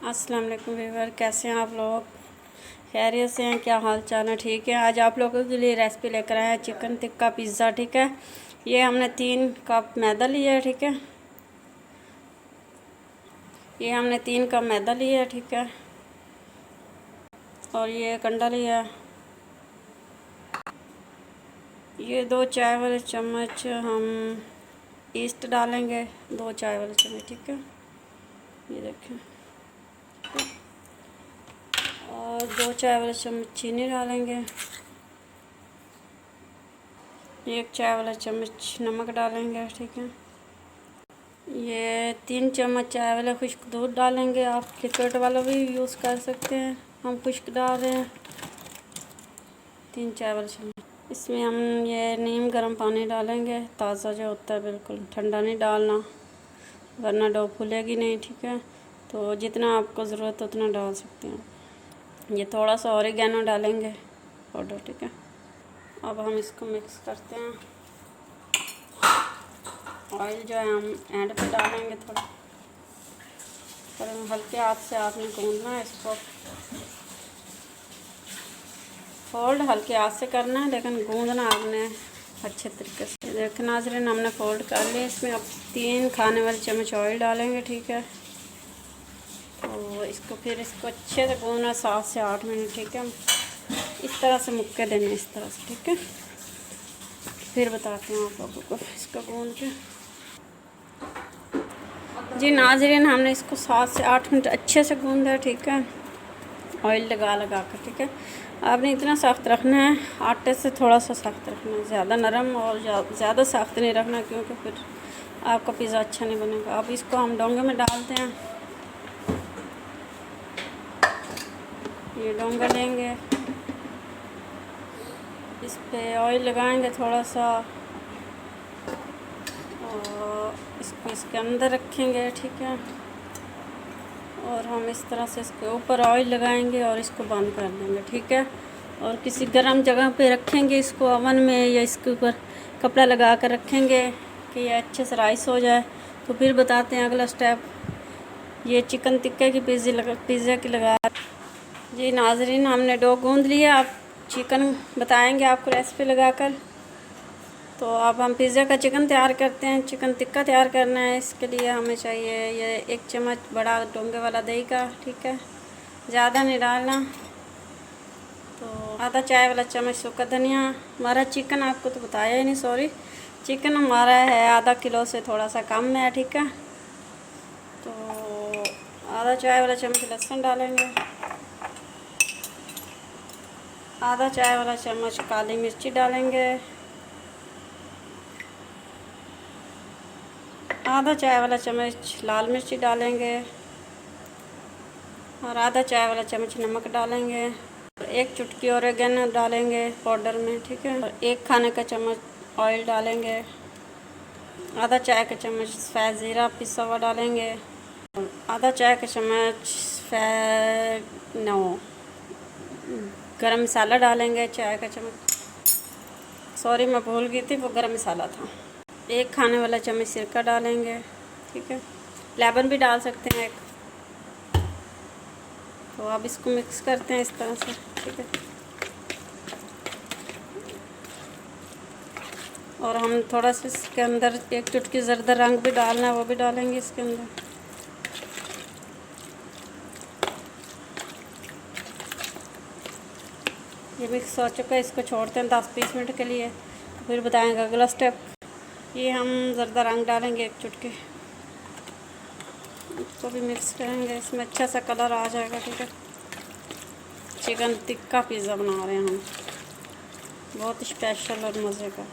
अस्सलाम वालेकुम व्यूअर, कैसे हैं आप लोग? खैरियत से हैं? क्या हाल चाल है? ठीक है। आज आप लोगों के लिए रेसिपी लेकर आए हैं चिकन टिक्का पिज़्ज़ा। ठीक है, ये हमने 3 कप मैदा लिया है। ठीक है, ये हमने 3 कप मैदा लिया है। ठीक है, और ये एक अंडा लिया है। ये 2 चाय वाले चम्मच हम ईस्ट डालेंगे, 2 चाय वाले चम्मच। ठीक है, ये देखें। और 2 चाय वाले चम्मच चीनी डालेंगे। 1 चाय वाला चम्मच नमक डालेंगे। ठीक है, ये 3 चम्मच चाय वाला खुश्क दूध डालेंगे। आप लिक्विड वाला भी यूज़ कर सकते हैं, हम खुश्क डाल रहे हैं। 3 चाय वाले चम्मच। इसमें हम ये नीम गर्म पानी डालेंगे, ताज़ा जो होता है, बिल्कुल ठंडा नहीं डालना वरना डो फूलेगी नहीं। ठीक है, तो जितना आपको ज़रूरत है उतना डाल सकते हैं। ये थोड़ा सा ऑरिगेनो डालेंगे पाउडर। ठीक है, अब हम इसको मिक्स करते हैं। ऑयल जो है हम एंड पे डालेंगे थोड़ा, पर हल्के हाथ से आपने गूंदना है इसको। फोल्ड हल्के हाथ से करना है, लेकिन गूंदना आपने अच्छे तरीके से। देखिए नाज़रीन, हमने फोल्ड कर लिया। इसमें अब 3 खाने वाले चम्मच ऑयल डालेंगे। ठीक है, तो इसको फिर अच्छे से गूंदना 7 से 8 मिनट। ठीक है, इस तरह से मुक्के देने, इस तरह से। ठीक है, फिर बताते हैं आप लोगों को इसको गूंद के। जी नाज़रीन, हमने इसको 7 से 8 मिनट अच्छे से गूंदा है। ठीक है, ऑयल लगा कर। ठीक है, आपने इतना सख्त रखना है, आटे से थोड़ा सा सख्त रखना है, ज़्यादा नरम और ज़्यादा सख्त नहीं रखना, क्योंकि फिर आपका पिज़्ज़ा अच्छा नहीं बनेगा। अब इसको हम डोंगे में डालते हैं। ये डोंगा लेंगे, इस पे ऑयल लगाएंगे थोड़ा सा, और इसको इसके अंदर रखेंगे। ठीक है, और हम इस तरह से इसके ऊपर ऑयल लगाएंगे और इसको बंद कर देंगे। ठीक है, और किसी गर्म जगह पे रखेंगे इसको, ओवन में, या इसके ऊपर कपड़ा लगा कर रखेंगे कि ये अच्छे से राइस हो जाए। तो फिर बताते हैं अगला स्टेप। ये चिकन टिक्के की पिज़्ज़ा की लगा। जी नाज़रीन, हमने डो गूंद लिया। अब चिकन बताएंगे आपको रेसिपी लगाकर। तो अब हम पिज़्ज़ा का चिकन तैयार करते हैं। चिकन टिक्का तैयार करना है, इसके लिए हमें चाहिए ये 1 चम्मच बड़ा डोंगे वाला दही का। ठीक है, ज़्यादा नहीं डालना। तो आधा चाय वाला चम्मच सूखा धनिया। हमारा चिकन आपको तो बताया ही नहीं, सॉरी। चिकन हमारा है आधा किलो से थोड़ा सा कम है। ठीक है, तो आधा चाय वाला चम्मच लहसुन डालेंगे। आधा चाय वाला चम्मच काली मिर्ची डालेंगे। आधा चाय वाला चम्मच लाल मिर्ची डालेंगे, और आधा चाय वाला चम्मच नमक डालेंगे। और 1 चुटकी ऑरिगेनो डालेंगे पाउडर में। ठीक है, और 1 खाने का चम्मच ऑयल डालेंगे। आधा चाय का चम्मच सफ़ेद ज़ीरा पिसा हुआ डालेंगे। और आधा चाय का चम्मच गरम मसाला डालेंगे। चाय का चम्मच, सॉरी मैं भूल गई थी, वो गरम मसाला था। 1 खाने वाला चम्मच सिरका डालेंगे। ठीक है, लेमन भी डाल सकते हैं 1। तो अब इसको मिक्स करते हैं इस तरह से। ठीक है, और हम थोड़ा सा इसके अंदर 1 चुटकी ज़र्दा रंग भी डालना है, वो भी डालेंगे इसके अंदर। ये मिक्स हो चुका है, इसको छोड़ते हैं 10-20 मिनट के लिए, फिर बताएंगे अगला स्टेप। ये हम ज़र्दा रंग डालेंगे 1 चुटकी, इसको भी मिक्स करेंगे, इसमें अच्छा सा कलर आ जाएगा। ठीक है, चिकन टिक्का पिज़्ज़ा बना रहे हैं हम, बहुत स्पेशल और मज़े का,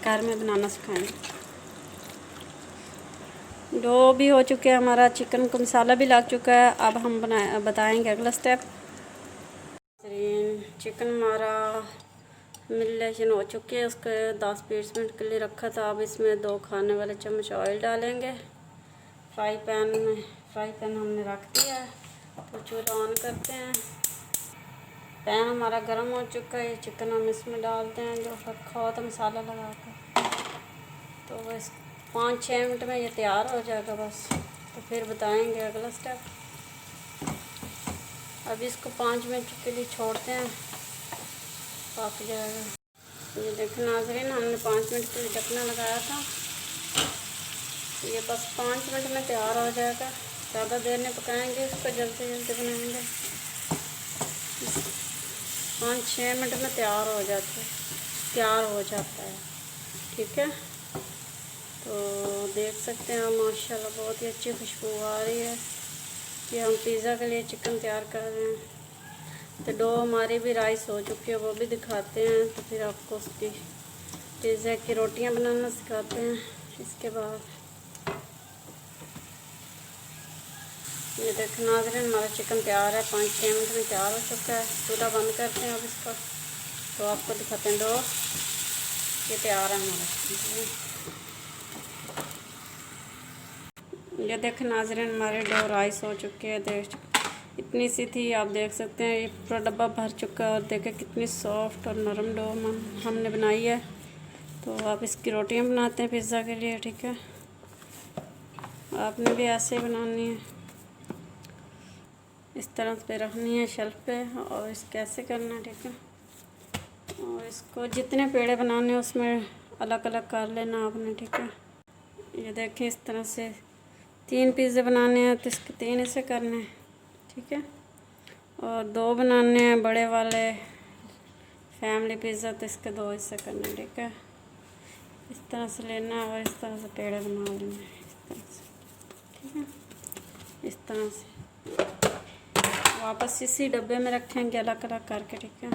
घर में बनाना सिखाएंगे। डो भी हो चुके हैं हमारा, चिकन को मसाला भी लग चुका है। अब हम बताएंगे अगला स्टेप। चिकन हमारा मिलेशन हो चुके हैं, उसके 10-20 मिनट के लिए रखा था। अब इसमें 2 खाने वाले चम्मच ऑयल डालेंगे। फ्राई पैन हमने रख दिया है, तो चूल्हा ऑन करते हैं। पैन हमारा गर्म हो चुका है, चिकन हम इसमें डालते हैं जो रखा हुआ था मसाला लगा कर। तो बस 5-6 मिनट में ये तैयार हो जाएगा बस। तो फिर बताएंगे अगला स्टेप। अभी इसको 5 मिनट के लिए छोड़ते हैं, पक जाएगा। ये देखना नाज़रीन, हमने 5 मिनट के लिए ढकना लगाया था। ये बस 5 मिनट में तैयार हो जाएगा। ज़्यादा देर नहीं पकाएंगे इसको, जल्दी जल्दी बनाएंगे। 5-6 मिनट में तैयार हो जाता है। ठीक है, तो देख सकते हैं माशाल्लाह बहुत ही अच्छी खुशबू आ रही है कि हम पिज़्ज़ा के लिए चिकन तैयार कर रहे हैं। तो डो हमारी भी राइस हो चुकी है, वो भी दिखाते हैं। तो फिर आपको उसकी पिज़्ज़ा की रोटियां बनाना सिखाते हैं। इसके बाद ये देखना नाज़रीन, हमारा चिकन तैयार है। 5-6 मिनट में तैयार हो चुका है। चूल्हा बंद करते हैं अब इसका, तो आपको दिखाते हैं। डो ये तैयार है हमारा। ये देखें नाज़रीन, हमारे डो राइस हो चुके हैं। देख इतनी सी थी, आप देख सकते हैं। ये पूरा डब्बा भर चुका है और देखें कितनी सॉफ्ट और नरम डो हमने बनाई है। तो आप इसकी रोटियां बनाते हैं पिज़्ज़ा के लिए। ठीक है, आपने भी ऐसे ही बनानी है, इस तरह पे रखनी है शेल्फ पे। और इसको ऐसे करना है। ठीक है, और इसको जितने पेड़े बनाने हैं उसमें अलग अलग कर लेना आपने। ठीक है, ये देखें इस तरह से 3 पिज़्ज़े बनाने हैं तो इसके 3 ऐसे करने हैं। ठीक है, और 2 बनाने हैं बड़े वाले फैमिली पिज़्ज़ा, तो इसके 2 हिस्से करने हैं। ठीक है, इस तरह से लेना है और इस तरह से पेड़े बना लेना है, इस तरह से। ठीक है, इस तरह से वापस इसी डब्बे में रखेंगे अलग अलग करके। ठीक है,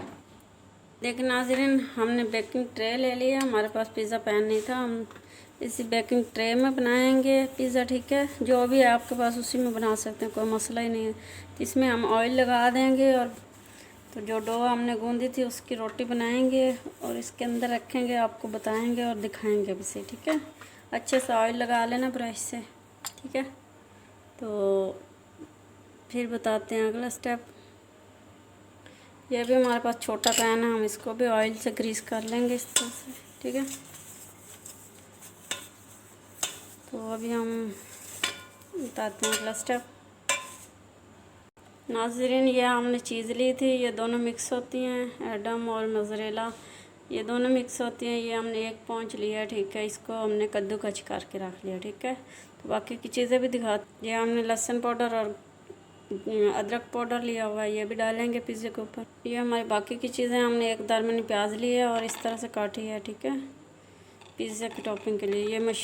लेकिन नाज़रीन, हमने बेकिंग ट्रे ले लिया। हमारे पास पिज़्ज़ा पैन नहीं था, हम इसी बेकिंग ट्रे में बनाएंगे पिज़्ज़ा। ठीक है, जो भी है आपके पास उसी में बना सकते हैं, कोई मसला ही नहीं है। तो इसमें हम ऑयल लगा देंगे और तो जो डो हमने गूंदी थी उसकी रोटी बनाएंगे और इसके अंदर रखेंगे, आपको बताएंगे और दिखाएंगे भी से। ठीक है, अच्छे से ऑयल लगा लेना ब्रश से। ठीक है, तो फिर बताते हैं अगला स्टेप। यह भी हमारे पास छोटा पैन है, हम इसको भी ऑयल से ग्रीस कर लेंगे इस तरह से। ठीक है, तो अभी हम बताते हैं अगला स्टेप। नाज़रीन, ये हमने चीज़ ली थी, ये दोनों मिक्स होती हैं, एडम और मोज़रेला, ये दोनों मिक्स होती हैं। ये हमने 1 पाउच लिया है। ठीक है, इसको हमने कद्दूकस करके रख लिया। ठीक है, तो बाकी की चीज़ें भी दिखा। ये हमने लहसुन पाउडर और अदरक पाउडर लिया हुआ है, ये भी डालेंगे पिज़्ज़े के ऊपर। ये हमारी बाकी की चीज़ें, हमने एक दरमियानी प्याज ली है और इस तरह से काटी है। ठीक है, पिज़्ज़ा की टॉपिंग के लिए। ये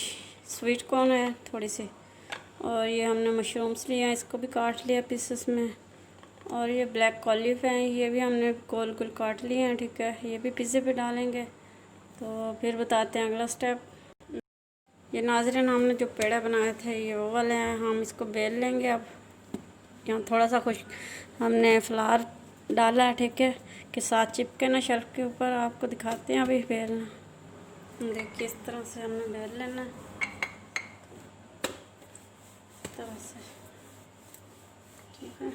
स्वीट कॉर्न है थोड़ी सी, और ये हमने मशरूम्स लिए हैं, इसको भी काट लिया पीसेस में। और ये ब्लैक ऑलिव हैं, ये भी हमने गोल गोल काट लिए हैं। ठीक है, ये भी पिज़्ज़े पे डालेंगे। तो फिर बताते हैं अगला स्टेप। ये नाज़रीन, हमने जो पेड़े बनाए थे ये वो वाले हैं, हम इसको बेल लेंगे। अब यहाँ थोड़ा सा हमने फ्लावर डाला है। ठीक है, कि साथ चिपके ना शेल्फ के ऊपर। आपको दिखाते हैं अभी बेलना। देखिए इस तरह से हमने बेल लेना है, इस तरह से। ठीक है,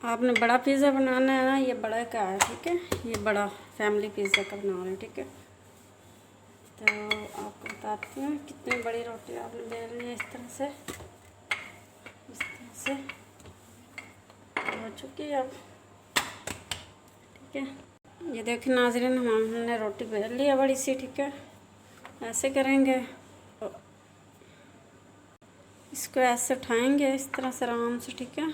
आपने बड़ा पिज़्ज़ा बनाना है ना, ये बड़ा का है। ठीक है, ये बड़ा फैमिली पिज़्ज़ा का बना रहे हैं। ठीक है, तो आपको बताती हूँ कितनी बड़ी रोटी आपने बेलनी है। इस तरह से हो चुकी है अब। ठीक है, ये देखिए नाज़रीन, हमने रोटी बेल ली है बड़ी सी। ठीक है, ऐसे करेंगे, इसको ऐसे उठाएंगे इस तरह से आराम से। ठीक है,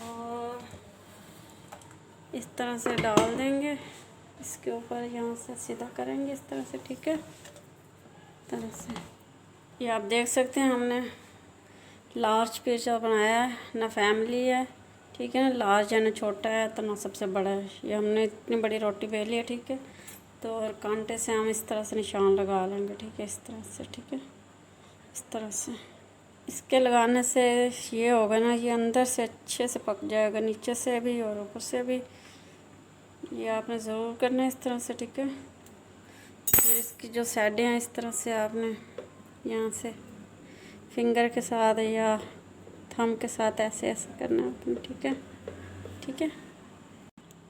और इस तरह से डाल देंगे इसके ऊपर, यहाँ से सीधा करेंगे इस तरह से। ठीक है, इस तरह से। ये आप देख सकते हैं हमने लार्ज पिज़्ज़ा बनाया है, ना फैमिली है। ठीक है ना, लार्ज है ना छोटा है, तो ना सबसे बड़ा है। ये हमने इतनी बड़ी रोटी बेली है। ठीक है, तो और कांटे से हम इस तरह से निशान लगा लेंगे। ठीक है, इस तरह से। ठीक है, इस तरह से इसके लगाने से ये होगा ना, ये अंदर से अच्छे से पक जाएगा, नीचे से भी और ऊपर से भी। ये आपने ज़रूर करना है इस तरह से। ठीक है, फिर इसकी जो साइडें हैं इस तरह से आपने यहाँ से फिंगर के साथ या थंब के साथ ऐसे ऐसे करना है आपने। ठीक है, ठीक है,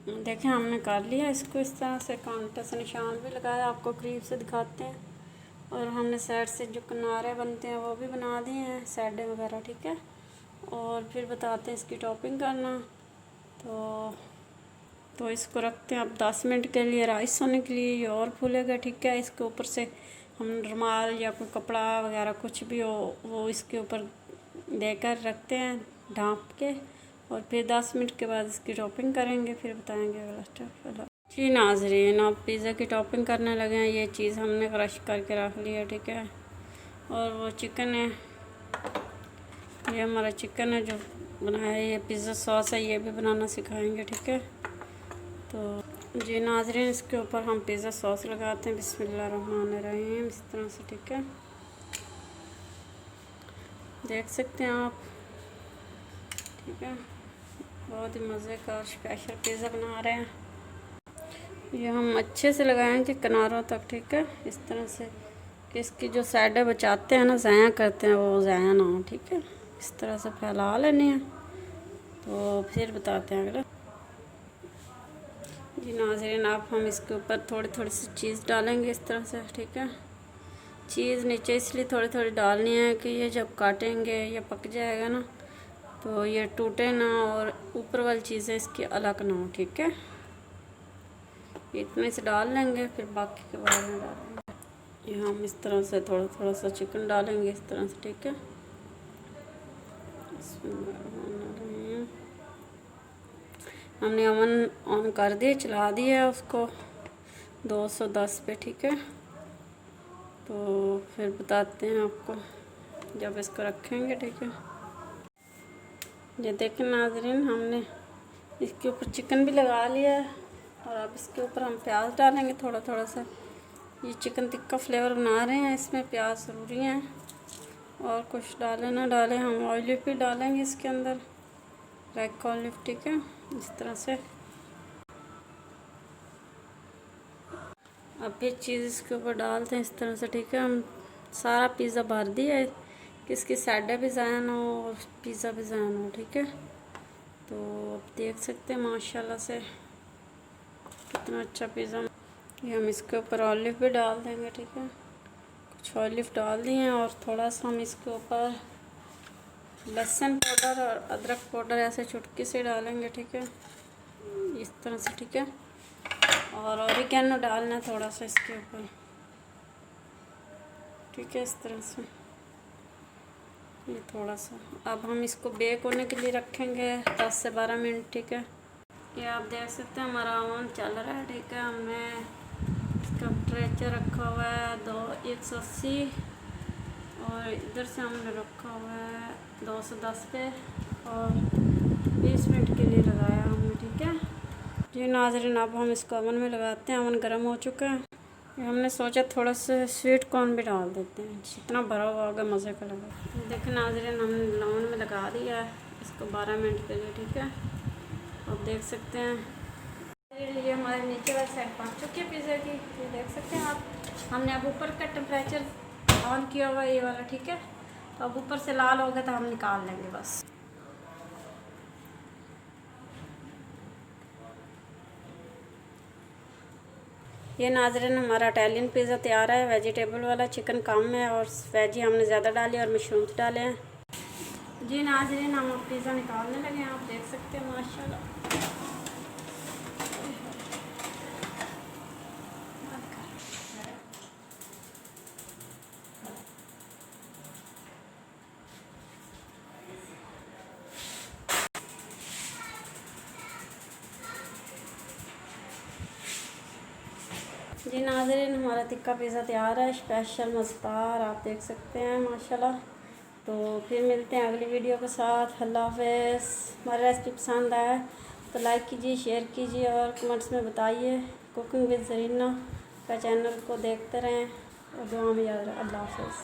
देखें हमने कर लिया इसको इस तरह से, कांटे से निशान भी लगाया, आपको करीब से दिखाते हैं। और हमने साइड से जो किनारे बनते हैं वो भी बना दिए हैं, साइडें वगैरह, ठीक है। और फिर बताते हैं इसकी टॉपिंग करना। तो इसको रखते हैं अब 10 मिनट के लिए राइस होने के लिए, ये और फूलेगा, ठीक है। इसके ऊपर से हम रुमाल या कोई कपड़ा वगैरह कुछ भी हो वो इसके ऊपर देकर रखते हैं ढाँप के, और फिर 10 मिनट के बाद इसकी टॉपिंग करेंगे, फिर बताएंगे अगला स्टेप। जी नाज़रीन, अब पिज़्ज़ा की टॉपिंग करने लगे हैं। ये चीज़ हमने क्रश करके रख ली है, ठीक है। और वो चिकन है, ये हमारा चिकन है जो बनाया है। ये पिज़्ज़ा सॉस है, ये भी बनाना सिखाएंगे, ठीक है। तो जी नाज़रीन, इसके ऊपर हम पिज़्ज़ा सॉस लगाते हैं, बिस्मिल्लाहिर्रहमानिर्रहीम, इस तरह से, ठीक है। देख सकते हैं आप, ठीक है। बहुत ही मज़े का स्पेशल पिज़्ज़ा बना रहे हैं। ये हम अच्छे से लगाएंगे किनारों तक, ठीक है, इस तरह से कि इसकी जो साइडें बचाते हैं ना, ज़ाया करते हैं, वो ज़ाया ना हो, ठीक है। इस तरह से फैला लेनी है। तो फिर बताते हैं अगला। जी नाज़रीन, अब हम इसके ऊपर थोड़ी थोड़ी सी चीज़ डालेंगे इस तरह से, ठीक है। चीज़ नीचे इसलिए थोड़ी थोड़ी डालनी है कि ये जब काटेंगे ये पक जाएगा ना, तो ये टूटे ना और ऊपर वाली चीज़ें इसकी अलग ना हो, ठीक है। इतने से डाल लेंगे, फिर बाकी के बाद में डालेंगे। ये हम इस तरह से थोड़ा थोड़ा सा चिकन डालेंगे इस तरह से, ठीक है। हमने ओवन ऑन कर दिया, चला दिया उसको 210 पे, ठीक है। तो फिर बताते हैं आपको जब इसको रखेंगे, ठीक है। ये देखें नाज़रीन, हमने इसके ऊपर चिकन भी लगा लिया है, और अब इसके ऊपर हम प्याज डालेंगे थोड़ा थोड़ा सा। ये चिकन टिक्का फ्लेवर बना रहे हैं, इसमें प्याज ज़रूरी हैं, और कुछ डालें ना डालें, हम ऑलिव भी डालेंगे इसके अंदर, रेड ऑलिव, ठीक है, इस तरह से। अब फिर चीज़ इसके ऊपर डालते हैं इस तरह से, ठीक है। हम सारा पिज़्ज़ा भर दिया है कि इसकी साइडें भी ज़ाया ना हो और पिज़्ज़ा भी ज़ाया ना हो, ठीक है। तो अब देख सकते हैं माशाल्लाह से कितना अच्छा पिज़्ज़ा। ये हम इसके ऊपर ऑलिव भी डाल देंगे, ठीक है। कुछ ऑलिव डाल दिए हैं, और थोड़ा सा हम इसके ऊपर लहसुन पाउडर और अदरक पाउडर ऐसे चुटकी से डालेंगे, ठीक है, इस तरह से, ठीक है। और ऑरिगेनो डालना थोड़ा सा इसके ऊपर, ठीक है, इस तरह से, ये थोड़ा सा। अब हम इसको बेक होने के लिए रखेंगे 10 से 12 मिनट, ठीक है। ये आप देख सकते हैं हमारा ओवन चल रहा है, ठीक है। हमने इसका टेम्परेचर रखा हुआ है 180, और इधर से हमने रखा हुआ है 210 पे, और 20 मिनट के लिए लगाया हमने, ठीक है। जी नाज़रीन, अब हम इसको ओवन में लगाते हैं। ओवन गर्म हो चुका है। हमने सोचा थोड़ा सा स्वीट कॉर्न भी डाल देते हैं, जितना भरा हुआ होगा मज़े का लगा। देखिए नाज़रीन, हमने ओवन में लगा दिया है इसको 12 मिनट के लिए, ठीक है। आप देख सकते हैं ये हमारे नीचे वाली साइड पक चुकी है पिज़्ज़ा की, ये देख सकते हैं आप। हमने अब ऊपर का टेम्परेचर ऑन किया हुआ ये वाला, ठीक है। तो अब ऊपर से लाल हो गया तो हम निकाल लेंगे बस। ये नाज़रीन, हमारा इटालियन पिज़्ज़ा तैयार है, वेजिटेबल वाला। चिकन कम है और वेजी हमने ज़्यादा डाली और मशरूम्स डाले हैं। जी नाज़रीन, हम अब पिज़्ज़ा निकालने लगे हैं, आप देख सकते हैं माशाल्लाह। जी नाज़रीन, हमारा तिक्का पिज़्ज़ा तैयार है, स्पेशल मज़ेदार, आप देख सकते हैं माशाल्लाह। तो फिर मिलते हैं अगली वीडियो के साथ। अल्लाह हाफ़िज़। हमारी रेसिपी पसंद आया तो लाइक कीजिए, शेयर कीजिए, और कमेंट्स में बताइए। कुकिंग विद ज़रीना का चैनल को देखते रहें और दुआ में याद रखें। अल्लाह हाफ़िज़।